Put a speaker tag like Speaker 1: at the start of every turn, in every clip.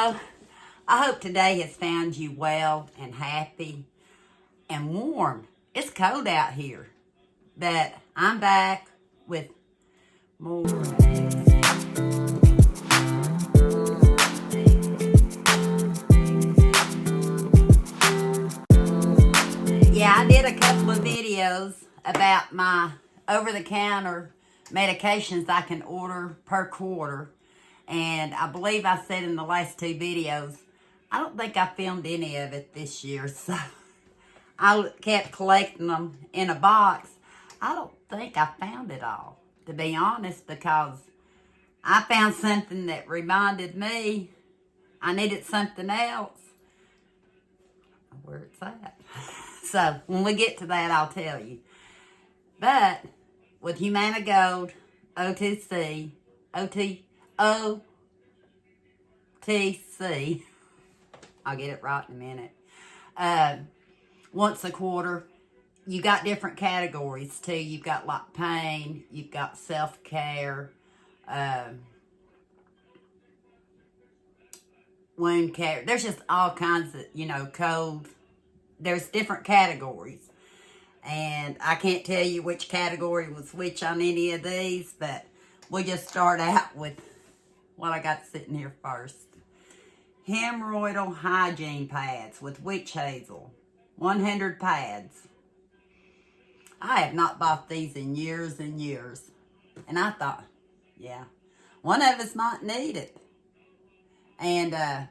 Speaker 1: I hope today has found you well and happy and warm. It's cold out here, but I'm back with more. Yeah, I did a couple of videos about my over-the-counter medications I can order per quarter. And I believe I said in the last two videos, I don't think I filmed any of it this year. So I kept collecting them in a box. I don't think I found it all, to be honest, because I found something that reminded me I needed something else. Where it's at. So when we get to that, I'll tell you. But with Humana Gold, OTC, OTC, I'll get it right in a minute. Once a quarter, you got different categories too. You've got like pain, you've got self-care, wound care. There's just all kinds of, cold. There's different categories. And I can't tell you which category was which on any of these, but we'll just start out with what I got sitting here first. Hemorrhoidal hygiene pads with witch hazel. 100 pads. I have not bought these in years and years. And I thought, yeah, one of us might need it. And I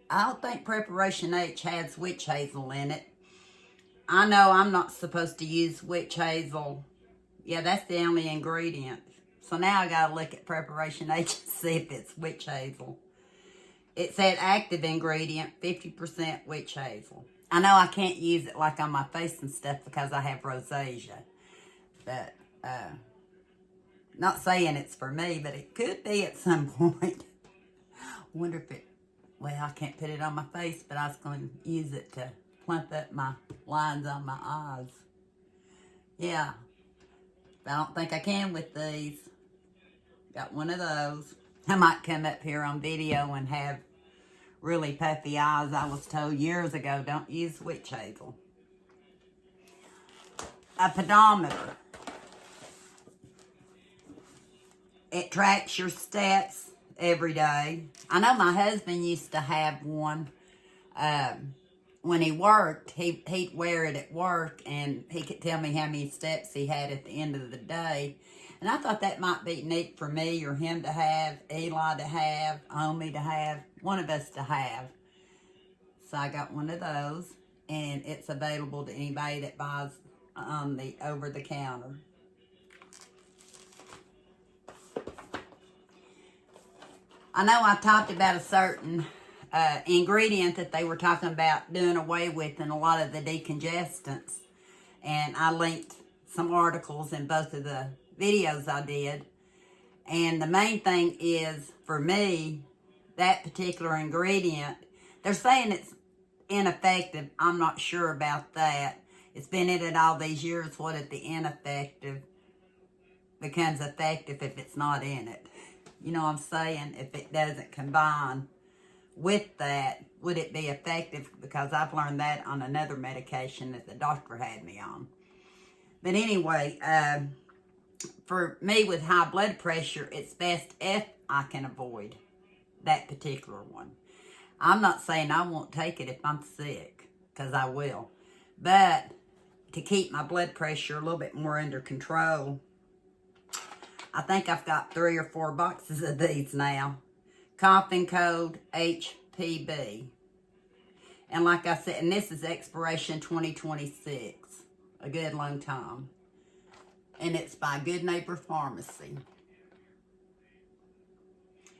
Speaker 1: don't think Preparation H has witch hazel in it. I know I'm not supposed to use witch hazel. Yeah, that's the only ingredient. So now I got to look at Preparation H and see if it's witch hazel. It said active ingredient, 50% witch hazel. I know I can't use it like on my face and stuff because I have rosacea. But, not saying it's for me, but it could be at some point. Wonder if it, well, I can't put it on my face, but I was going to use it to plump up my lines on my eyes. Yeah. But I don't think I can with these. Got one of those. I might come up here on video and have really puffy eyes. I was told years ago, don't use witch hazel. A pedometer. It tracks your steps every day. I know my husband used to have one. When he worked, he'd wear it at work, and he could tell me how many steps he had at the end of the day. And I thought that might be neat for me or him to have, Eli to have, Omi to have, one of us to have. So I got one of those, and it's available to anybody that buys on the over-the-counter. I know I talked about a certain ingredient that they were talking about doing away with in a lot of the decongestants. And I linked some articles in both of the videos I did. And the main thing is, for me, that particular ingredient, they're saying it's ineffective. I'm not sure about that. It's been in it all these years. What if the ineffective becomes effective if it's not in it? You know what I'm saying? If it doesn't combine with that, would it be effective? Because I've learned that on another medication that the doctor had me on. But anyway, for me with high blood pressure, it's best if I can avoid that particular one. I'm not saying I won't take it if I'm sick, because I will. But to keep my blood pressure a little bit more under control, I think I've got 3 or 4 boxes of these now. Coughing code HPB. And like I said, and this is expiration 2026. A good long time. And it's by Good Neighbor Pharmacy.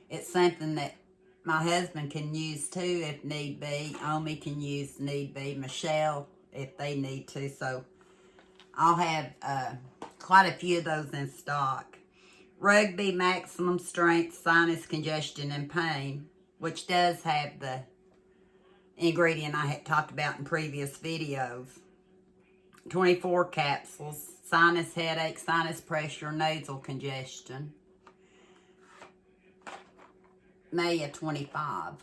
Speaker 1: It's something that my husband can use too if need be. Omi can use need be. Michelle if they need to. So I'll have quite a few of those in stock. Rugby Maximum Strength Sinus Congestion and Pain, which does have the ingredient I had talked about in previous videos. 24 capsules, sinus headache, sinus pressure, nasal congestion. May of 25.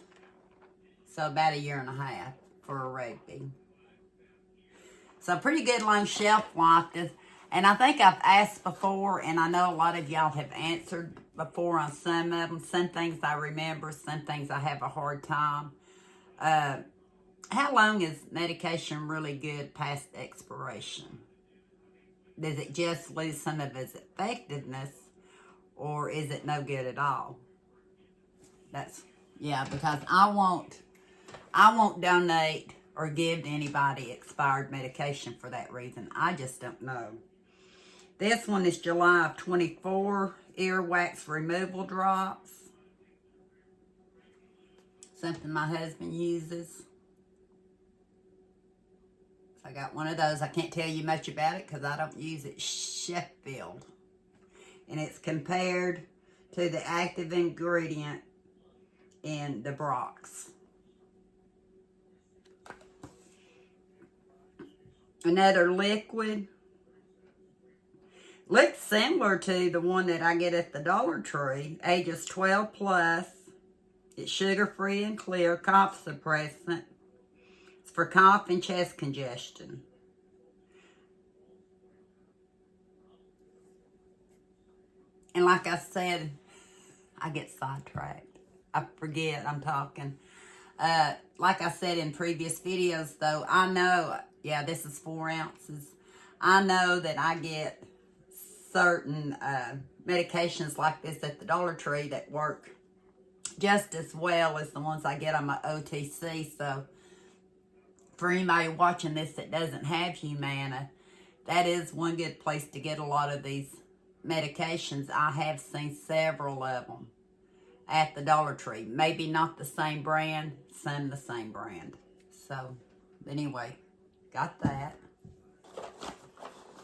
Speaker 1: So about 1.5 years for a rugby. So pretty good long shelf life. And I think I've asked before, and I know a lot of y'all have answered before on some of them. Some things I remember, some things I have a hard time. How long is medication really good past expiration? Does it just lose some of its effectiveness, or is it no good at all? Yeah, because I won't donate or give to anybody expired medication for that reason. I just don't know. This one is July of 24, earwax removal drops. Something my husband uses. I got one of those. I can't tell you much about it because I don't use it. Sheffield. And it's compared to the active ingredient in the Brox. Another liquid. Looks similar to the one that I get at the Dollar Tree. Ages 12 plus. It's sugar-free and clear. Cough suppressant. For cough and chest congestion. And like I said, I get sidetracked. I forget I'm talking. Like I said in previous videos, though, I know, yeah, this is 4 ounces. I know that I get certain medications like this at the Dollar Tree that work just as well as the ones I get on my OTC. So for anybody watching this that doesn't have Humana, that is one good place to get a lot of these medications. I have seen several of them at the Dollar Tree. Maybe not the same brand, some the same brand. So, anyway, got that.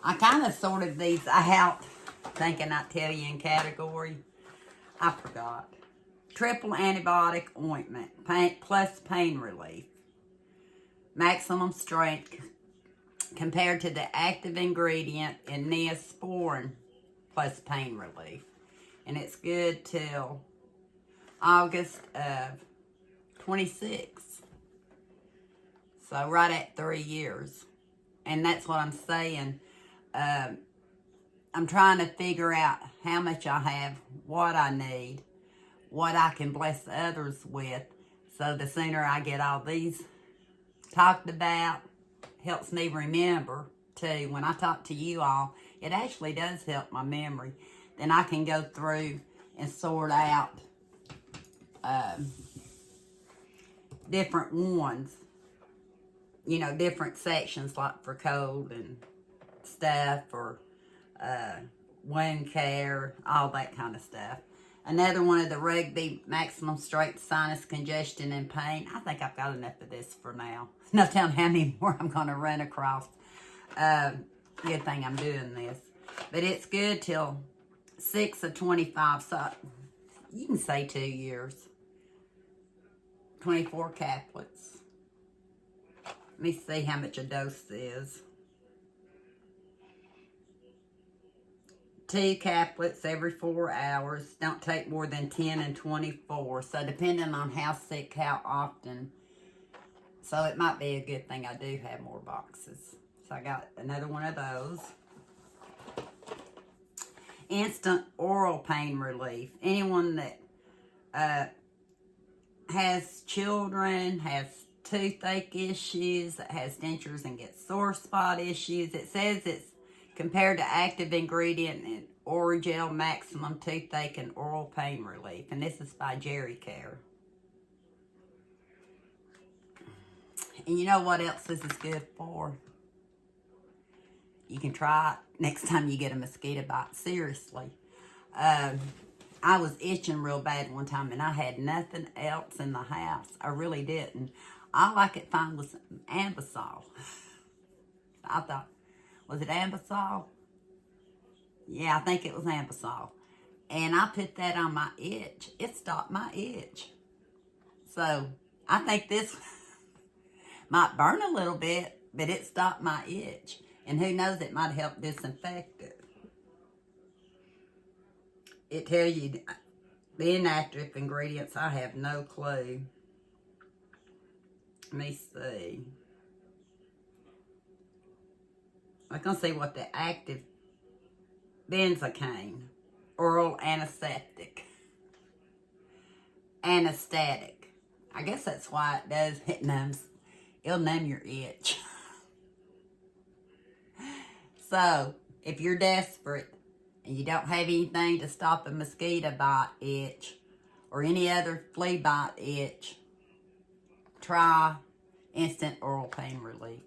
Speaker 1: I kind of sorted these out, thinking I'd tell you in category. I forgot. Triple antibiotic ointment, plus pain relief. Maximum strength compared to the active ingredient in Neosporin plus pain relief. And it's good till August of 26. So right at 3 years. And that's what I'm saying. I'm trying to figure out how much I have, what I need, what I can bless others with. So the sooner I get all these talked about, helps me remember too. When I talk to you all, it actually does help my memory. Then I can go through and sort out different ones, you know, different sections, like for cold and stuff, or wound care, all that kind of stuff. Another one of the Rugby Maximum Strength Sinus Congestion and Pain. I think I've got enough of this for now. No telling how many more I'm going to run across. Good thing I'm doing this. But it's good till 6 of 25. So you can say 2 years. 24 caplets. Let me see how much a dose is. 2 caplets every 4 hours. Don't take more than 10 and 24. So depending on how sick, how often. So it might be a good thing I do have more boxes. So I got another one of those. Instant oral pain relief. Anyone that has children, has toothache issues, that has dentures and gets sore spot issues. It says it's compared to active ingredient in Oragel Maximum Toothache and Oral Pain Relief. And this is by Jerry Care. And you know what else this is good for? You can try it next time you get a mosquito bite. Seriously. I was itching real bad one time and I had nothing else in the house. I really didn't. All I could find was some Ambisol. I thought, was it Ambisol? Yeah, I think it was Ambisol. And I put that on my itch. It stopped my itch. So, I think this might burn a little bit, but it stopped my itch. And who knows, it might help disinfect it. It tells you the inactive ingredients. I have no clue. Let me see. I'm going to see what the active benzocaine, oral anesthetic. Anesthetic. I guess that's why it does. It numbs. It'll numb your itch. So, if you're desperate and you don't have anything to stop a mosquito bite itch or any other flea bite itch, try instant oral pain relief.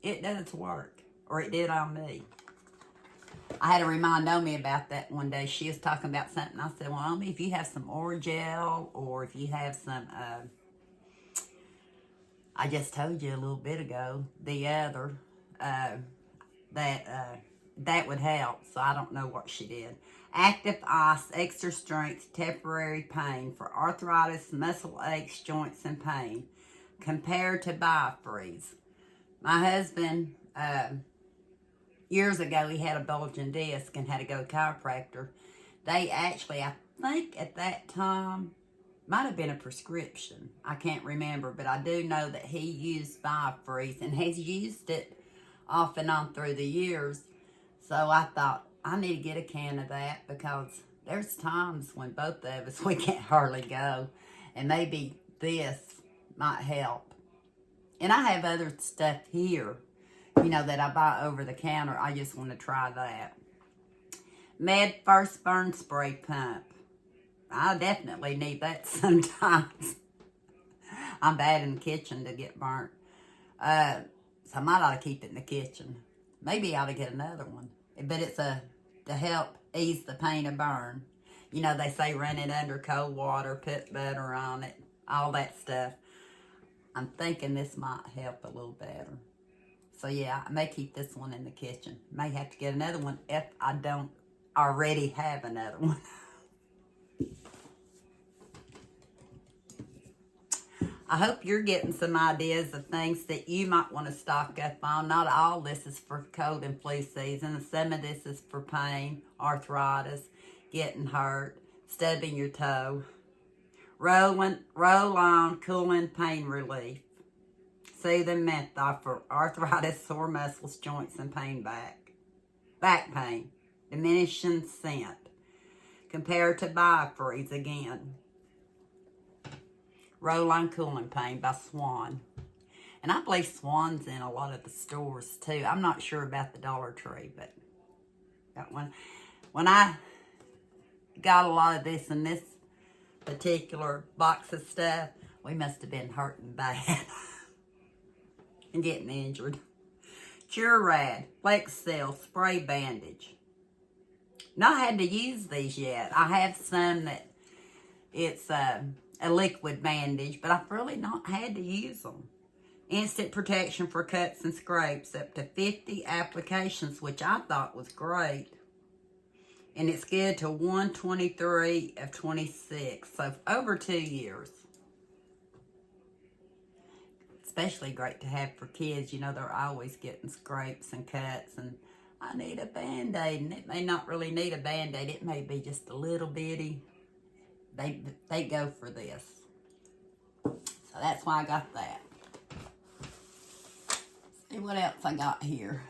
Speaker 1: It does work, or it did on me. I had a remind Omi about that one day. She was talking about something. I said, well, Omi, if you have some Oragel, or if you have some, I just told you a little bit ago, the other, that would help. So I don't know what she did. Active ice, extra strength, temporary pain for arthritis, muscle aches, joints, and pain. Compared to Biofreeze. My husband, years ago, he had a bulging disc and had to go to a chiropractor. They actually, I think at that time, might have been a prescription. I can't remember, but I do know that he used Biofreeze and has used it off and on through the years. So I thought, I need to get a can of that because there's times when both of us, we can't hardly go. And maybe this might help. And I have other stuff here, that I buy over the counter. I just want to try that. Med First Burn Spray Pump. I definitely need that sometimes. I'm bad in the kitchen to get burnt. So I might ought to keep it in the kitchen. Maybe I ought to get another one. But it's to help ease the pain of burn. They say run it under cold water, put butter on it, all that stuff. I'm thinking this might help a little better. So yeah, I may keep this one in the kitchen. May have to get another one if I don't already have another one. I hope you're getting some ideas of things that you might want to stock up on. Not all this is for cold and flu season. Some of this is for pain, arthritis, getting hurt, stubbing your toe. Roll on cooling pain relief. Soothing menthol for arthritis, sore muscles, joints, and back pain. Diminishing scent. Compared to Biofreeze again. Roll on cooling pain by Swan. And I believe Swan's in a lot of the stores too. I'm not sure about the Dollar Tree, but that one. When I got a lot of this in this particular box of stuff, we must have been hurting bad and getting injured. Curad, Flex Seal, Spray Bandage. Not had to use these yet. I have some that it's a liquid bandage, but I've really not had to use them. Instant protection for cuts and scrapes, up to 50 applications, which I thought was great. And it's good to 1/23 of 26, so over 2 years. Especially great to have for kids. They're always getting scrapes and cuts, and I need a Band-Aid, and it may not really need a Band-Aid. It may be just a little bitty. They go for this. So that's why I got that. See what else I got here.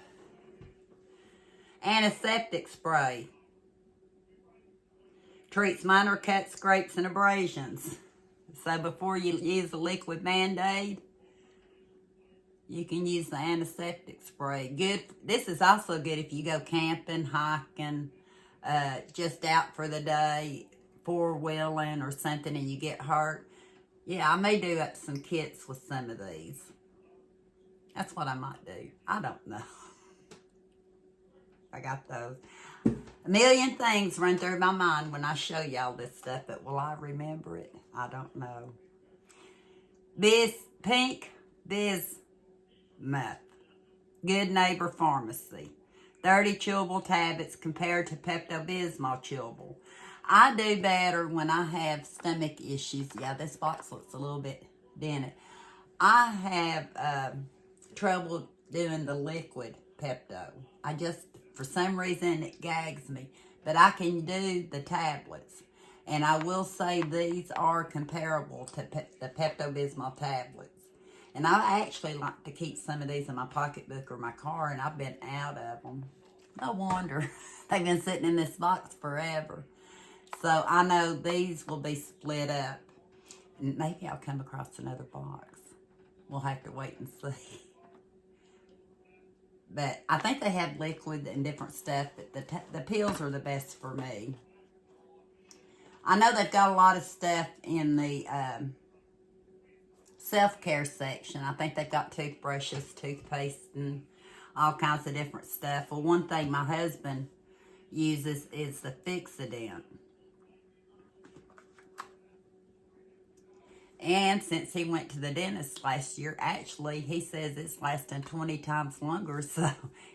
Speaker 1: Antiseptic spray. Treats minor cuts, scrapes, and abrasions. So before you use the liquid Band-Aid, you can use the antiseptic spray. Good. This is also good if you go camping, hiking, just out for the day, four-wheeling or something, and you get hurt. Yeah, I may do up some kits with some of these. That's what I might do. I don't know. I got those. A million things run through my mind when I show y'all this stuff, but will I remember it? I don't know. Pink Bismuth. Good Neighbor Pharmacy. 30 chewable tablets compared to Pepto-Bismol chewable. I do better when I have stomach issues. Yeah, this box looks a little bit dented. I have trouble doing the liquid Pepto. For some reason, it gags me. But I can do the tablets. And I will say these are comparable to the Pepto-Bismol tablets. And I actually like to keep some of these in my pocketbook or my car, and I've been out of them. No wonder. They've been sitting in this box forever. So I know these will be split up. And maybe I'll come across another box. We'll have to wait and see. But I think they have liquid and different stuff, but the pills are the best for me. I know they've got a lot of stuff in the self-care section. I think they've got toothbrushes, toothpaste, and all kinds of different stuff. Well, one thing my husband uses is the Fixodent. And since he went to the dentist last year, actually, he says it's lasting 20 times longer, so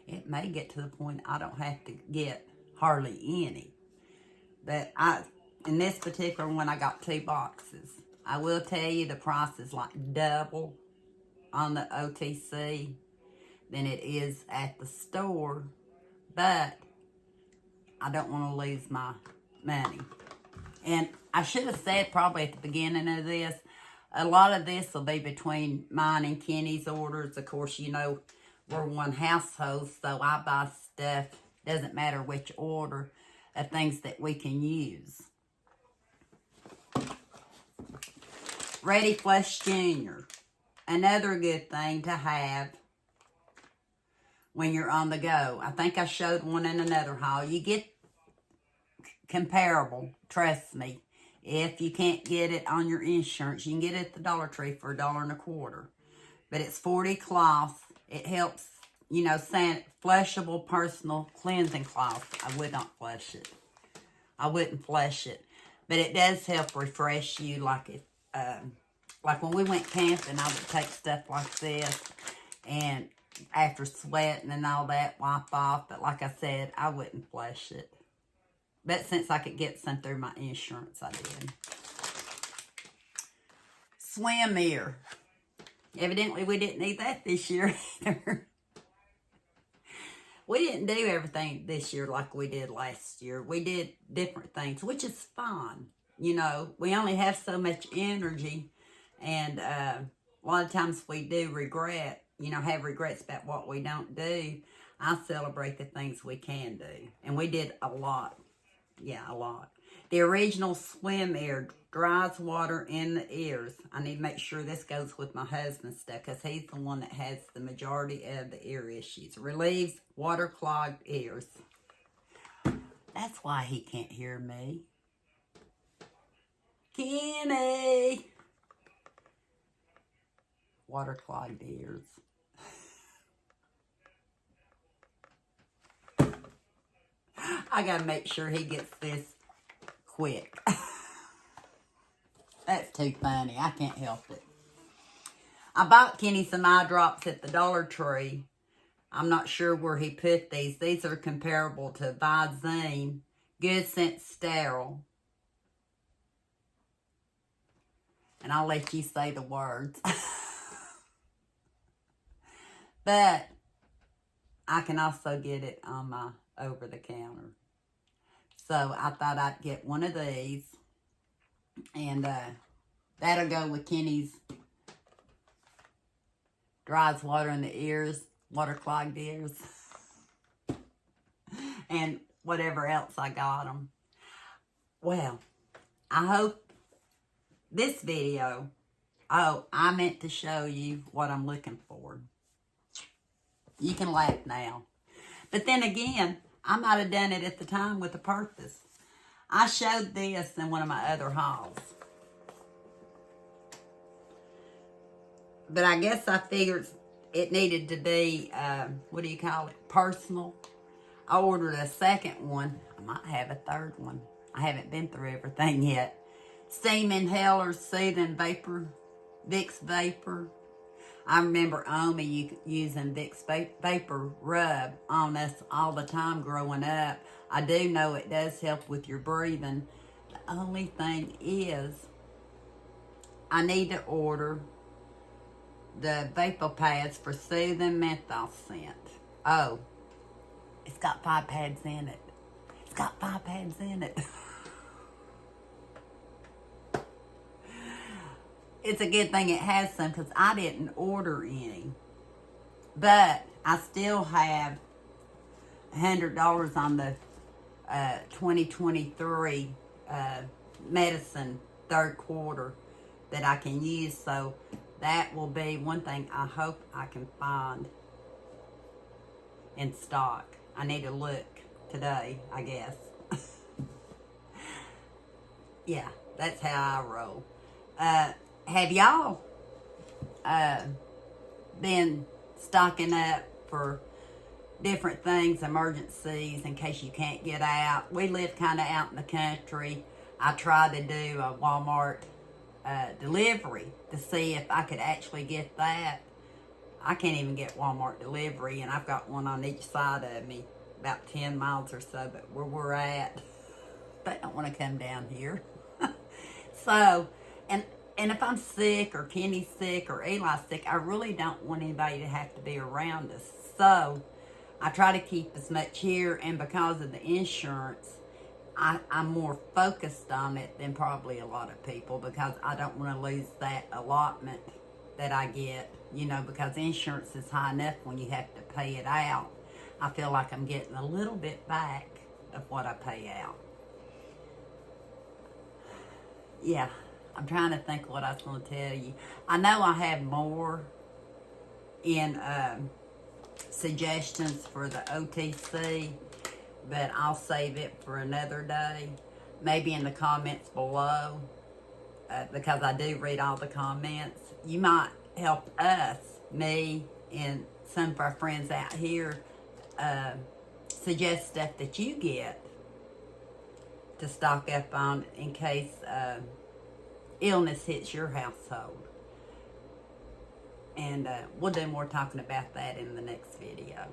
Speaker 1: it may get to the point I don't have to get hardly any. But in this particular one, I got 2 boxes. I will tell you the price is like double on the OTC than it is at the store, but I don't want to lose my money. And I should have said probably at the beginning of this, a lot of this will be between mine and Kenny's orders. Of course, you know, we're one household, so I buy stuff, doesn't matter which order, of things that we can use. Ready Flush Junior. Another good thing to have when you're on the go. I think I showed one in another haul. You get comparable, trust me. If you can't get it on your insurance, you can get it at the Dollar Tree for $1.25. But it's 40 cloths. It helps, you know, flushable personal cleansing cloths. I would not flush it. I wouldn't flush it. But it does help refresh you, like when we went camping, I would take stuff like this and after sweating and all that, wipe off. But like I said, I wouldn't flush it. But since I could get some through my insurance, I did. Swim mirror. Evidently, we didn't need that this year either. We didn't do everything this year like we did last year. We did different things, which is fine. You know, we only have so much energy. And a lot of times we do regret, you know, have regrets about what we don't do. I celebrate the things we can do. And we did a lot. Yeah, a lot. The original swim ear dries water in the ears. I need to make sure this goes with my husband's stuff because he's the one that has the majority of the ear issues. Relieves water-clogged ears. That's why he can't hear me. Kenny! Water-clogged ears. I gotta make sure he gets this quick. That's too funny. I can't help it. I bought Kenny some eye drops at the Dollar Tree. I'm not sure where he put these. These are comparable to Visine. Good Scent Sterile. And I'll let you say the words. But I can also get it on my over-the-counter. So I thought I'd get one of these. And that'll go with Kenny's dries water in the ears, water-clogged ears. And whatever else I got them. Well, I hope this video, I meant to show you what I'm looking for. You can laugh now. But then again, I might have done it at the time with a purpose. I showed this in one of my other hauls. But I guess I figured it needed to be, what do you call it, personal. I ordered a second one. I might have a third one. I haven't been through everything yet. Steam Inhaler Soothing Vapor, Vicks Vapor. I remember Omi using Vicks Vapor Rub on us all the time growing up. I do know it does help with your breathing. The only thing is, I need to order the vapor pads for Soothing Menthol Scent. Oh, it's got 5 pads in it. It's got 5 pads in it. it's a good thing it has some, because I didn't order any. But I still have $100 on the 2023 medicine third quarter that I can use. So that will be one thing I hope I can find in stock. I need to look today, I guess. Yeah, that's how I roll. Have y'all been stocking up for different things, emergencies, in case you can't get out? We live kind of out in the country. I tried to do a Walmart delivery to see if I could actually get that. I can't even get Walmart delivery, and I've got one on each side of me, about 10 miles or so, but where we're at, they don't want to come down here. So, and if I'm sick, or Kenny's sick, or Eli's sick, I really don't want anybody to have to be around us. So I try to keep as much here, and because of the insurance, I'm more focused on it than probably a lot of people, because I don't want to lose that allotment that I get, you know, because insurance is high enough when you have to pay it out. I feel like I'm getting a little bit back of what I pay out. Yeah, I'm trying to think what I was going to tell you. I know I have more in suggestions for the OTC, but I'll save it for another day. Maybe in the comments below, because I do read all the comments. You might help us, me, and some of our friends out here, suggest stuff that you get to stock up on in case illness hits your household. And we'll do more talking about that in the next video.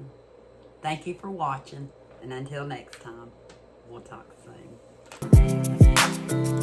Speaker 1: Thank you for watching, and until next time, we'll talk soon.